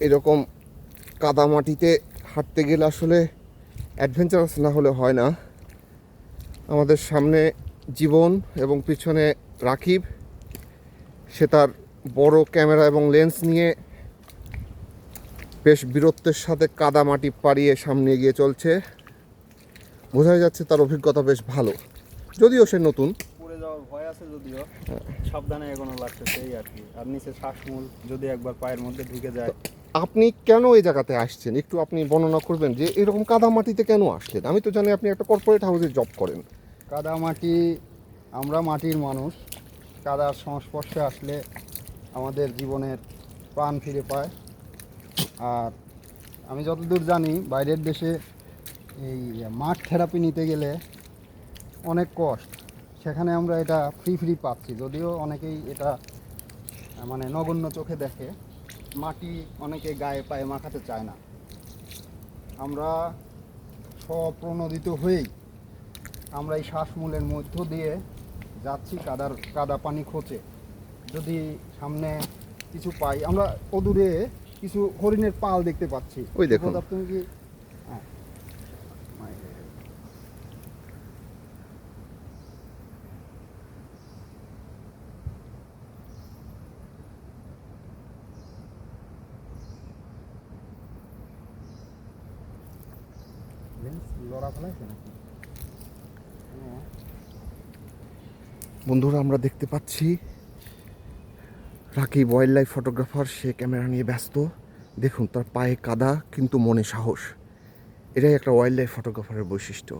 এরকম কাদামাটিতে হাঁটতে গেলে আসলে অ্যাডভেঞ্চারাস না হলে হয় না। আমাদের সামনে জীবন এবং পিছনে রাকিব, সে তার বড় ক্যামেরা এবং লেন্স নিয়ে বেশ বীরত্বের সাথে কাদামাটি পাড়িয়ে সামনে এগিয়ে চলছে। বোঝা যাচ্ছে তার অভিজ্ঞতা বেশ ভালো, যদিও সে নতুন। পড়ে যাওয়ার ভয় আছে, যদিও সাবধানে এগোনো লাগছে সেই আর কি। আর নিচে শ্বাসমূল যদি একবার পায়ের মধ্যে ঢুকে যায়। আপনি কেন এই জায়গাতে আসছেন একটু আপনি বর্ণনা করবেন, যে এরকম কাদামাটিতে কেন আসলেন? আমি তো জানি আপনি একটা কর্পোরেট হাউসে জব করেন। কাদামাটি, আমরা মাটির মানুষ, কাদার সংস্পর্শে আসলে আমাদের জীবনের প্রাণ ফিরে পায়। আর আমি যতদূর জানি বাইরের দেশে এই মাঠ থেরাপি নিতে গেলে অনেক কষ্ট, সেখানে আমরা এটা ফ্রি পাচ্ছি। যদিও অনেকেই এটা মানে নগণ্য চোখে দেখে, মাটি অনেকে গায়ে পায়ে মাখাতে চায় না। আমরা স্বপ্রণোদিত হয়েই আমরা এই শ্বাসমূলের মধ্য দিয়ে যাচ্ছি কাদা পানি খোঁচে। যদি সামনে কিছু পাই, আমরা অদূরে কিছু হরিণের পাল দেখতে পাচ্ছি। ওই দেখুন। তুমি কি লড়া ফেলাইছে নাকি? বন্ধুরা, আমরা দেখতে পাচ্ছি রাকিব ওয়াইল্ড লাইফ ফটোগ্রাফার, সে ক্যামেরা নিয়ে ব্যস্ত। দেখুন তার পায়ে কাদা কিন্তু মনে সাহস। এটাই একটা ওয়াইল্ড লাইফ ফটোগ্রাফারের বৈশিষ্ট্য।